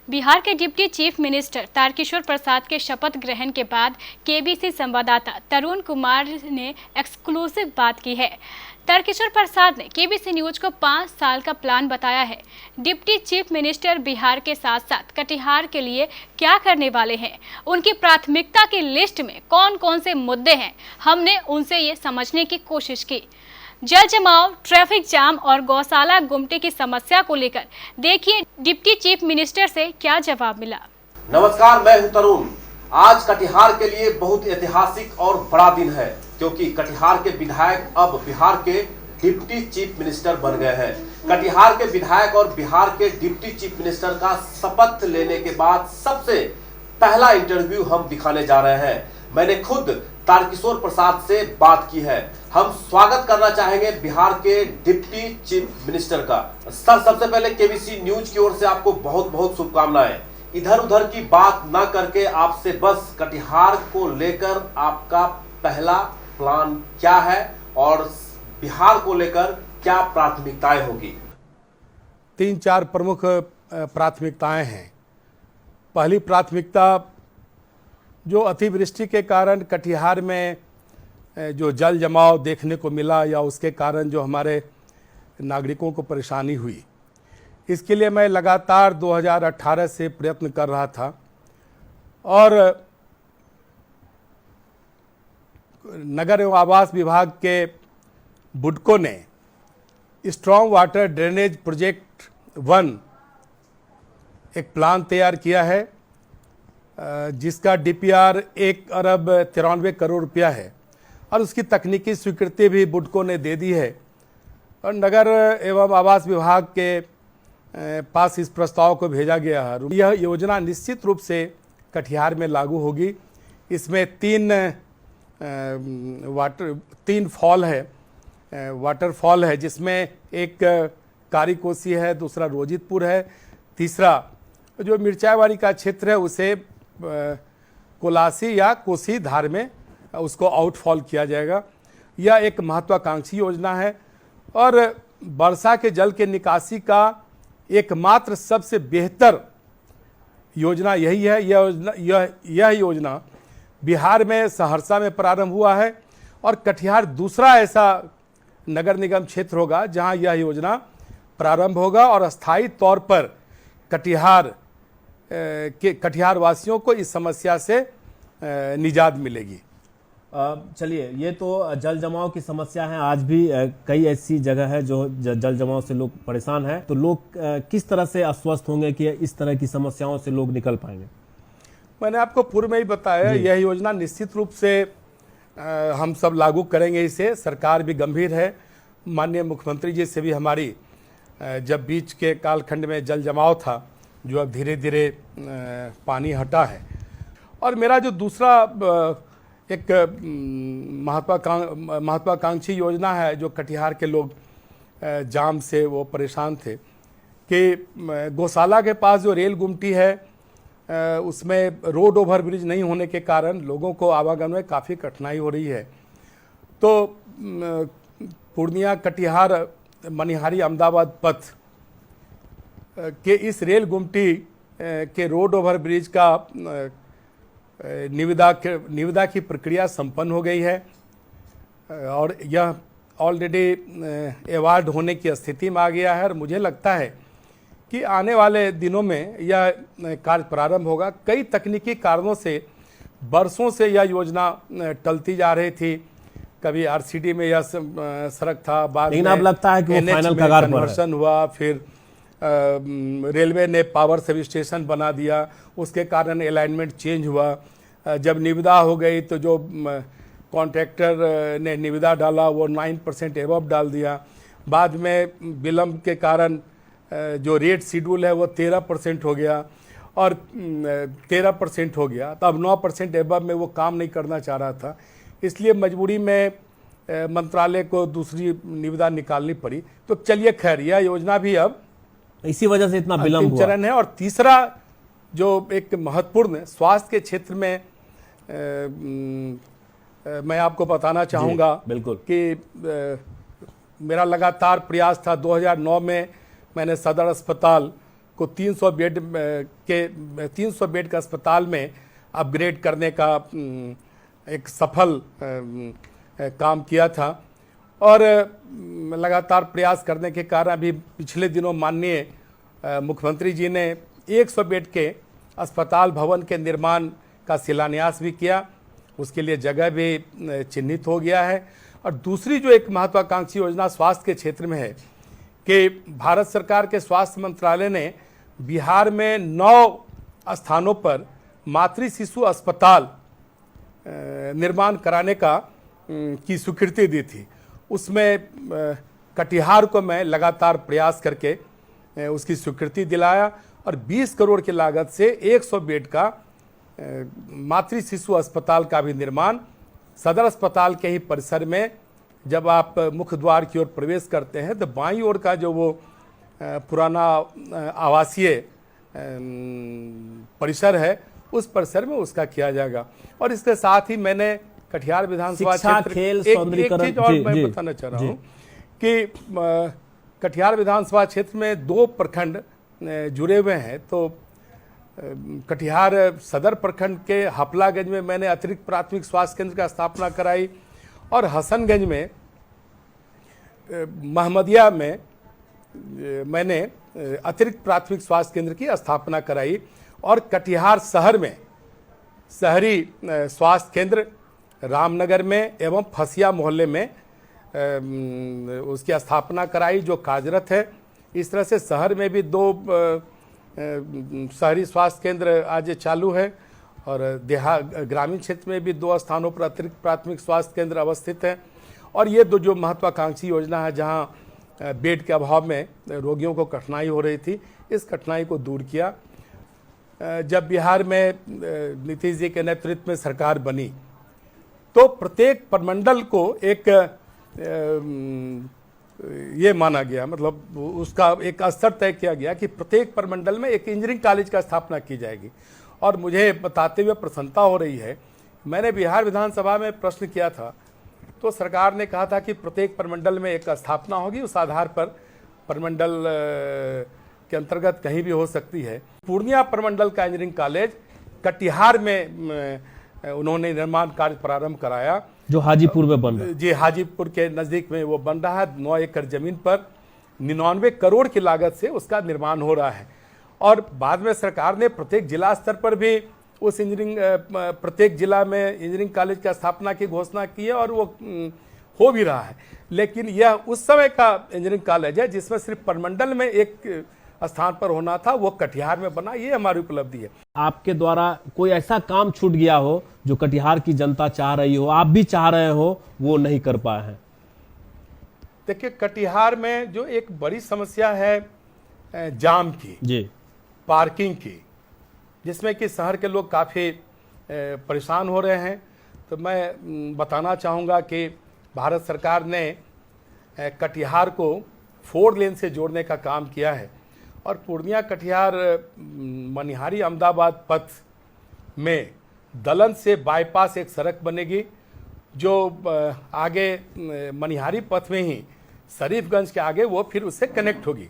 बिहार के deputy chief minister Tarkishore Prasad के शपथ ग्रहण के बाद केबीसी संवाददाता तरुण कुमार ने एक्सक्लूसिव बात की है। तारकिशोर प्रसाद ने केबीसी न्यूज को 5 साल का प्लान बताया है। डिप्टी चीफ मिनिस्टर बिहार के साथ साथ कटिहार के लिए क्या करने वाले हैं, उनकी प्राथमिकता की लिस्ट में कौन कौन से मुद्दे हैं, हमने उनसे ये समझने की कोशिश की। जल जमाव, ट्रैफिक जाम और गौशाला गुमटी की समस्या को लेकर देखिए डिप्टी चीफ मिनिस्टर से क्या जवाब मिला। नमस्कार, मैं हूं तरुण। आज कटिहार के लिए बहुत ऐतिहासिक और बड़ा दिन है, क्योंकि कटिहार के विधायक अब बिहार के डिप्टी चीफ मिनिस्टर बन गए हैं। कटिहार के विधायक और बिहार के डिप्टी चीफ मिनिस्टर का शपथ लेने के बाद सबसे पहला इंटरव्यू हम दिखाने जा रहे हैं। मैंने खुद तारकिशोर प्रसाद से बात की है। हम स्वागत करना चाहेंगे बिहार के डिप्टी चीफ मिनिस्टर का। सर, सबसे पहले केबीसी न्यूज की ओर से आपको बहुत बहुत शुभकामनाएं। इधर उधर की बात ना करके आपसे बस कटिहार को लेकर आपका पहला प्लान क्या है और बिहार को लेकर क्या प्राथमिकताएं होगी? 3-4 प्रमुख प्राथमिकताएं हैं। पहली प्राथमिकता, जो अतिवृष्टि के कारण कटिहार में जो जल जमाव देखने को मिला या उसके कारण जो हमारे नागरिकों को परेशानी हुई, इसके लिए मैं लगातार 2018 से प्रयत्न कर रहा था और नगर एवं आवास विभाग के बुडको ने स्ट्रॉन्ग वाटर ड्रेनेज प्रोजेक्ट 1 एक प्लान तैयार किया है, जिसका डीपीआर 1 अरब 93 करोड़ रुपया है और उसकी तकनीकी स्वीकृति भी बुडको ने दे दी है और नगर एवं आवास विभाग के पास इस प्रस्ताव को भेजा गया है। यह योजना निश्चित रूप से कटिहार में लागू होगी। इसमें 3 फॉल है, वाटरफॉल है, जिसमें एक कारीकोसी है, दूसरा रोजितपुर है, तीसरा जो मिर्चाईवाड़ी का क्षेत्र है उसे कोलासी या कोसी धार में उसको आउटफॉल किया जाएगा। यह एक महत्वाकांक्षी योजना है और वर्षा के जल के निकासी का एकमात्र सबसे बेहतर योजना यही है। यह योजना बिहार में सहरसा में प्रारंभ हुआ है और कटिहार दूसरा ऐसा नगर निगम क्षेत्र होगा जहां यह योजना प्रारंभ होगा और अस्थायी तौर पर कटिहार वासियों को इस समस्या से निजात मिलेगी। चलिए, ये तो जल जमाव की समस्या है। आज भी कई ऐसी जगह है जो जल जमाव से लोग परेशान हैं, तो लोग किस तरह से आश्वस्त होंगे कि इस तरह की समस्याओं से लोग निकल पाएंगे? मैंने आपको पूर्व में ही बताया, यह योजना निश्चित रूप से हम सब लागू करेंगे। इसे सरकार भी गंभीर है। माननीय मुख्यमंत्री जी से भी हमारी जब बीच के कालखंड में जल जमाव था, जो अब धीरे धीरे पानी हटा है। और मेरा जो दूसरा एक महत्वाकांक्षी योजना है, जो कटिहार के लोग जाम से वो परेशान थे, कि गौशाला के पास जो रेल गुमटी है उसमें रोड ओवर ब्रिज नहीं होने के कारण लोगों को आवागमन में काफ़ी कठिनाई हो रही है। तो पूर्णिया कटिहार मनिहारी अहमदाबाद पथ के इस रेल गुमटी के रोड ओवर ब्रिज का निविदा की प्रक्रिया संपन्न हो गई है और यह ऑलरेडी अवार्ड होने की स्थिति में आ गया है और मुझे लगता है कि आने वाले दिनों में यह कार्य प्रारंभ होगा। कई तकनीकी कारणों से वर्षों से यह योजना टलती जा रही थी। कभी आरसीडी में यह सड़क था, बाद में अब लगता है कि वो फाइनल कगार पर कन्वर्शन हुआ, फिर रेलवे ने पावर सब स्टेशन बना दिया, उसके कारण अलाइनमेंट चेंज हुआ। जब निविदा हो गई तो जो कॉन्ट्रैक्टर ने निविदा डाला वो 9% एबव डाल दिया। बाद में विलम्ब के कारण जो रेट शेड्यूल है वो 13% हो गया और 13% हो गया, तो अब 9% एबव में वो काम नहीं करना चाह रहा था, इसलिए मजबूरी में मंत्रालय को दूसरी निविदा निकालनी पड़ी। तो चलिए खैर, यह योजना भी अब इसी वजह से इतना विलम्ब हुआ चरण है। और तीसरा जो एक महत्वपूर्ण स्वास्थ्य के क्षेत्र में मैं आपको बताना चाहूँगा बिल्कुल कि मेरा लगातार प्रयास था। 2009 में मैंने सदर अस्पताल को 300 बेड का अस्पताल में अपग्रेड करने का एक सफल काम किया था। और लगातार प्रयास करने के कारण अभी पिछले दिनों माननीय मुख्यमंत्री जी ने 100 बेड के अस्पताल भवन के निर्माण का शिलान्यास भी किया, उसके लिए जगह भी चिन्हित हो गया है। और दूसरी जो एक महत्वाकांक्षी योजना स्वास्थ्य के क्षेत्र में है कि भारत सरकार के स्वास्थ्य मंत्रालय ने बिहार में 9 स्थानों पर मातृ शिशु अस्पताल निर्माण कराने की स्वीकृति दी थी। उसमें कटिहार को मैं लगातार प्रयास करके उसकी स्वीकृति दिलाया और 20 करोड़ की लागत से 100 बेड का मातृ शिशु अस्पताल का भी निर्माण सदर अस्पताल के ही परिसर में, जब आप मुख्य द्वार की ओर प्रवेश करते हैं तो बाईं ओर का जो वो पुराना आवासीय परिसर है उस परिसर में उसका किया जाएगा। और इसके साथ ही मैंने कटिहार विधानसभा क्षेत्र एक चीज और मैं बताना चाह रहा हूँ कि कटिहार विधानसभा क्षेत्र में 2 प्रखंड जुड़े हुए हैं। तो कटिहार सदर प्रखंड के हपलागंज में मैंने अतिरिक्त प्राथमिक स्वास्थ्य केंद्र का स्थापना कराई और हसनगंज में महमदिया में मैंने अतिरिक्त प्राथमिक स्वास्थ्य केंद्र की स्थापना कराई और कटिहार शहर में शहरी स्वास्थ्य केंद्र रामनगर में एवं फसिया मोहल्ले में उसकी स्थापना कराई जो कार्यरत है। इस तरह से शहर में भी 2 शहरी स्वास्थ्य केंद्र आज चालू है और ग्रामीण क्षेत्र में भी 2 स्थानों पर अतिरिक्त प्राथमिक स्वास्थ्य केंद्र अवस्थित है। और ये 2 जो महत्वाकांक्षी योजना है जहां बेड के अभाव में रोगियों को कठिनाई हो रही थी, इस कठिनाई को दूर किया। जब बिहार में नीतीश जी के नेतृत्व में सरकार बनी तो प्रत्येक प्रमंडल को एक ये माना गया, मतलब उसका एक स्तर तय किया गया कि प्रत्येक प्रमंडल में एक इंजीनियरिंग कॉलेज का स्थापना की जाएगी। और मुझे बताते हुए प्रसन्नता हो रही है, मैंने बिहार विधानसभा में प्रश्न किया था तो सरकार ने कहा था कि प्रत्येक प्रमंडल में एक स्थापना होगी, उस आधार पर प्रमंडल के अंतर्गत कहीं भी हो सकती है। पूर्णिया प्रमंडल का इंजीनियरिंग कॉलेज कटिहार में उन्होंने निर्माण कार्य प्रारंभ कराया जो हाजीपुर में बन रहा है। जी, हाजीपुर के नज़दीक में वो बन रहा है। 9 एकड़ जमीन पर 99 करोड़ की लागत से उसका निर्माण हो रहा है। और बाद में सरकार ने प्रत्येक जिला स्तर पर भी उस प्रत्येक जिला में इंजीनियरिंग कॉलेज की स्थापना की घोषणा की है और वो हो भी रहा है। लेकिन यह उस समय का इंजीनियरिंग कॉलेज है जिसमें सिर्फ प्रमंडल में एक स्थान पर होना था, वो कटिहार में बना। ये हमारी उपलब्धि है। आपके द्वारा कोई ऐसा काम छूट गया हो जो कटिहार की जनता चाह रही हो, आप भी चाह रहे हो, वो नहीं कर पाए हैं? देखिए, कटिहार में जो एक बड़ी समस्या है जाम की जी, पार्किंग की, जिसमें कि शहर के लोग काफ़ी परेशान हो रहे हैं। तो मैं बताना चाहूँगा कि भारत सरकार ने कटिहार को 4 लेन से जोड़ने का काम किया है और पूर्णिया कटिहार मनिहारी अहमदाबाद पथ में दलन से बाईपास एक सड़क बनेगी जो आगे मनिहारी पथ में ही शरीफगंज के आगे वो फिर उससे कनेक्ट होगी।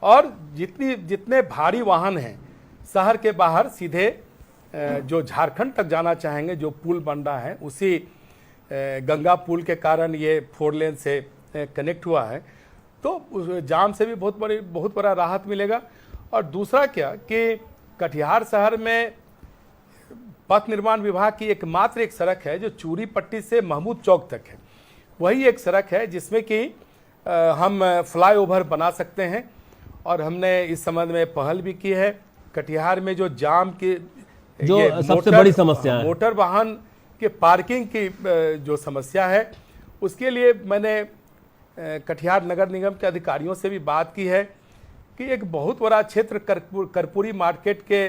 और जितने भारी वाहन हैं शहर के बाहर सीधे जो झारखंड तक जाना चाहेंगे, जो पुल बन रहा है उसी गंगा पुल के कारण ये 4 लेन से कनेक्ट हुआ है, तो उस जाम से भी बहुत बड़ा राहत मिलेगा। और दूसरा क्या कि कटिहार शहर में पथ निर्माण विभाग की एकमात्र एक सड़क है जो चूरी पट्टी से महमूद चौक तक है। वही एक सड़क है जिसमें कि हम फ्लाईओवर बना सकते हैं और हमने इस संबंध में पहल भी की है। कटिहार में जो जाम की जो सबसे बड़ी समस्या है, मोटर वाहन के पार्किंग की जो समस्या है, उसके लिए मैंने कटिहार नगर निगम के अधिकारियों से भी बात की है कि एक बहुत बड़ा क्षेत्र कर्पूरी मार्केट के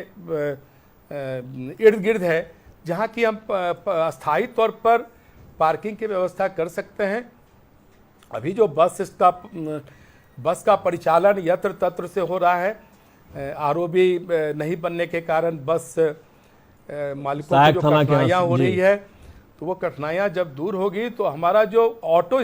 इर्द गिर्द है जहां की हम अस्थायी तौर पर पार्किंग की व्यवस्था कर सकते हैं। अभी जो बस का परिचालन यत्र तत्र से हो रहा है, आरओबी नहीं बनने के कारण बस मालिकों की जो कठिनाइयाँ हो रही है, तो वो कठिनाइयाँ जब दूर होगी तो हमारा जो ऑटो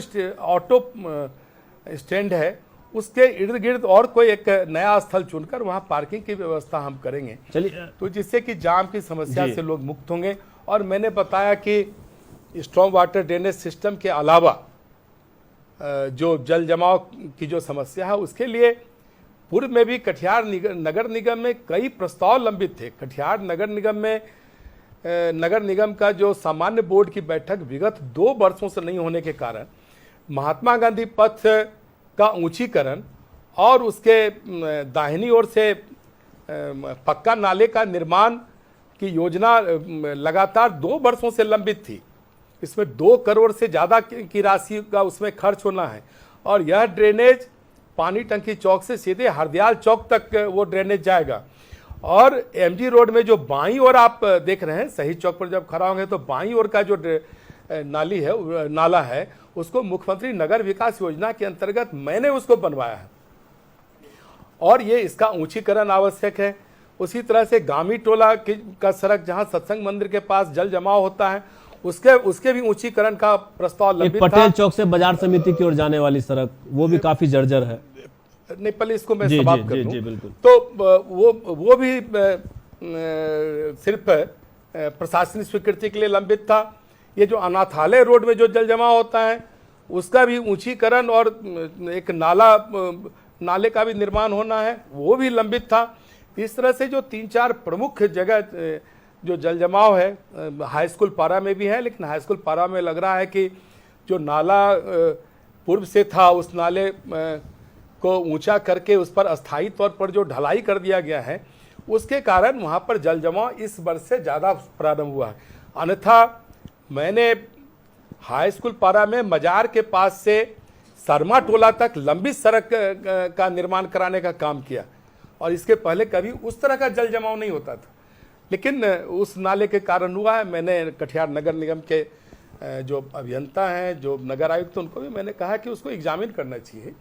स्टैंड है उसके इर्द गिर्द और कोई एक नया स्थल चुनकर वहां पार्किंग की व्यवस्था हम करेंगे, चलिए तो जिससे कि जाम की समस्या जी। से लोग मुक्त होंगे। और मैंने बताया कि स्ट्रॉन्ग वाटर ड्रेनेज सिस्टम के अलावा जो जल जमाव की जो समस्या है उसके लिए पूर्व में भी कटिहार नगर निगम में कई प्रस्ताव लंबित थे। कटिहार नगर निगम में नगर निगम का जो सामान्य बोर्ड की बैठक विगत 2 वर्षों से नहीं होने के कारण महात्मा गांधी पथ का ऊंचीकरण और उसके दाहिनी ओर से पक्का नाले का निर्माण की योजना लगातार 2 वर्षों से लंबित थी। इसमें 2 करोड़ से ज़्यादा की राशि का उसमें खर्च होना है और यह ड्रेनेज पानी टंकी चौक से सीधे हरदयाल चौक तक वो ड्रेनेज जाएगा। और एमजी रोड में जो बाईं ओर आप देख रहे हैं, शहीद चौक पर जब खड़ा होंगे तो बाईं ओर का जो नाला है उसको मुख्यमंत्री नगर विकास योजना के अंतर्गत मैंने उसको बनवाया है और ये इसका ऊंचीकरण आवश्यक है। उसी तरह से गामी टोला का सड़क जहां सत्संग मंदिर के पास जल जमाव होता है उसके भी ऊंचीकरण का प्रस्ताव लंबित था। पटेल चौक से बाजार समिति की ओर जाने वाली सड़क वो भी काफी जर्जर है। नहीं, पहले इसको मैं समाप्त कर दूं। जी बिल्कुल। तो वो भी सिर्फ प्रशासनिक स्वीकृति के लिए लंबित था। ये जो अनाथालय रोड में जो जल जमाव होता है उसका भी ऊंचीकरण और एक नाले का भी निर्माण होना है, वो भी लंबित था। इस तरह से जो 3-4 प्रमुख जगह जो जल जमाव है, हाई स्कूल पारा में भी है, लेकिन हाई स्कूल पारा में लग रहा है कि जो नाला पूर्व से था उस नाले को ऊंचा करके उस पर अस्थायी तौर पर जो ढलाई कर दिया गया है उसके कारण वहां पर जल जमाव इस वर्ष से ज़्यादा प्रारंभ हुआ है। अन्यथा मैंने हाई स्कूल पारा में मजार के पास से शर्मा टोला तक लंबी सड़क का निर्माण कराने का काम किया और इसके पहले कभी उस तरह का जल जमाव नहीं होता था, लेकिन उस नाले के कारण हुआ है। मैंने कटिहार नगर निगम के जो अभियंता हैं, जो नगर आयुक्त, उनको भी मैंने कहा कि उसको एग्जामिन करना चाहिए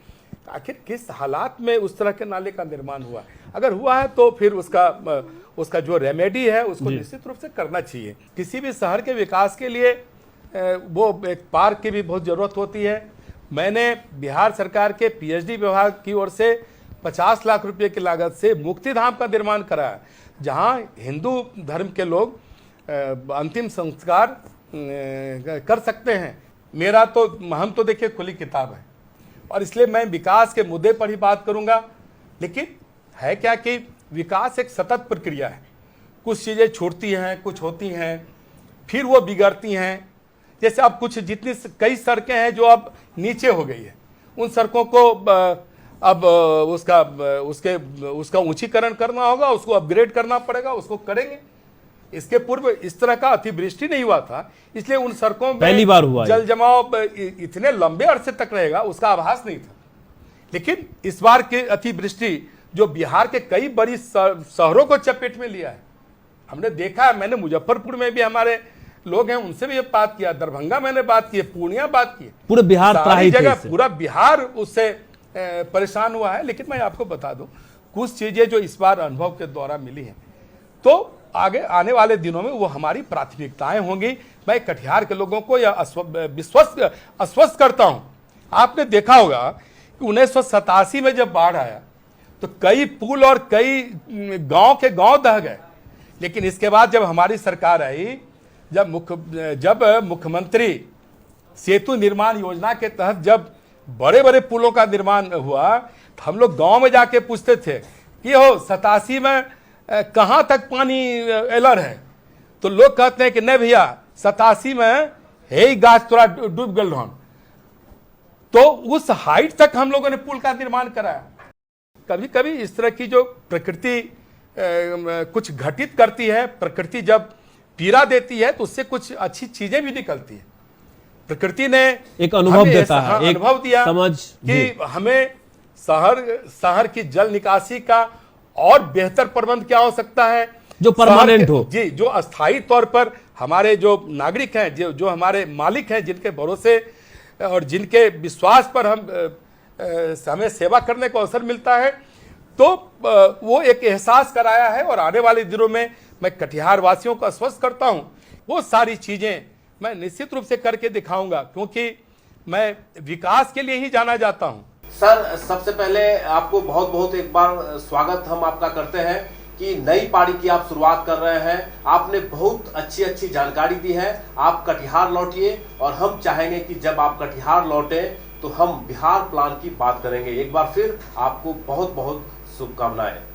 आखिर किस हालात में उस तरह के नाले का निर्माण हुआ है। अगर हुआ है तो फिर उसका जो रेमेडी है उसको निश्चित रूप से करना चाहिए। किसी भी शहर के विकास के लिए वो एक पार्क की भी बहुत ज़रूरत होती है। मैंने बिहार सरकार के पीएचडी विभाग की ओर से 50 लाख रुपए की लागत से मुक्तिधाम का निर्माण कराया, जहां हिंदू धर्म के लोग अंतिम संस्कार कर सकते हैं। मेरा तो हम तो देखिए खुली किताब है और इसलिए मैं विकास के मुद्दे पर ही बात करूंगा। लेकिन है क्या कि विकास एक सतत प्रक्रिया है, कुछ चीज़ें छूटती हैं, कुछ होती हैं, फिर वो बिगड़ती हैं। जैसे अब जितनी कई सड़कें हैं जो अब नीचे हो गई है, उन सड़कों को अब उसका ऊंचीकरण करना होगा, उसको अपग्रेड करना पड़ेगा, उसको करेंगे। इसके पूर्व इस तरह का अतिवृष्टि नहीं हुआ था, इसलिए उन सड़कों में पहली बार हुआ जल जमाव इतने लंबे अरसे तक रहेगा उसका आभास नहीं था। लेकिन इस बार की अतिवृष्टि जो बिहार के कई बड़ी शहरों को चपेट में लिया है, हमने देखा है। मैंने मुजफ्फरपुर में भी हमारे लोग हैं, उनसे भी बात किया, दरभंगा मैंने बात की, पूर्णिया बात की, पूरे बिहार सारी जगह पूरा बिहार उससे परेशान हुआ है। लेकिन मैं आपको बता दूं कुछ चीजें जो इस बार अनुभव के द्वारा मिली हैं, तो आगे आने वाले दिनों में वो हमारी प्राथमिकताएं होंगी। मैं कटिहार के लोगों को यह आश्वस्त करता हूं। आपने देखा होगा कि 1987 में जब बाढ़ आया तो कई पुल और कई गांव के गांव दह गए, लेकिन इसके बाद जब हमारी सरकार आई, जब मुख्यमंत्री सेतु निर्माण योजना के तहत जब बड़े बड़े पुलों का निर्माण हुआ, तो हम लोग गांव में जाके पूछते थे कि हो 87 में कहां तक पानी एलर है, तो लोग कहते हैं कि नहीं भैया 87 में है ही गाछ थोड़ा डूब गल रहा। तो उस हाइट तक हम लोगों ने पुल का निर्माण कराया। कभी कभी इस तरह की जो प्रकृति कुछ घटित करती है, प्रकृति जब पीड़ा देती है तो उससे कुछ अच्छी चीजें भी निकलती है। प्रकृति ने एक अनुभव देता है, एक अनुभव दिया समझ कि हमें शहर की जल निकासी का और बेहतर प्रबंध क्या हो सकता है, जो परमानेंट हो जी, जो अस्थायी तौर पर हमारे जो नागरिक हैं, जो हमारे मालिक हैं, जिनके भरोसे और जिनके विश्वास पर हमें सेवा करने को अवसर मिलता है, तो वो एक एहसास कराया है। और आने वाले दिनों में मैं कटिहार वासियों को आश्वस्त करता हूं, वो सारी चीजें मैं निश्चित रूप से करके दिखाऊंगा, क्योंकि मैं विकास के लिए ही जाना जाता हूं। सर, सबसे पहले आपको बहुत बहुत एक बार स्वागत हम आपका करते हैं कि नई पारी की आप शुरुआत कर रहे हैं। आपने बहुत अच्छी जानकारी दी है। आप कटिहार लौटिए और हम चाहेंगे कि जब आप कटिहार लौटे तो हम बिहार प्लान की बात करेंगे। एक बार फिर आपको बहुत बहुत शुभकामनाएं।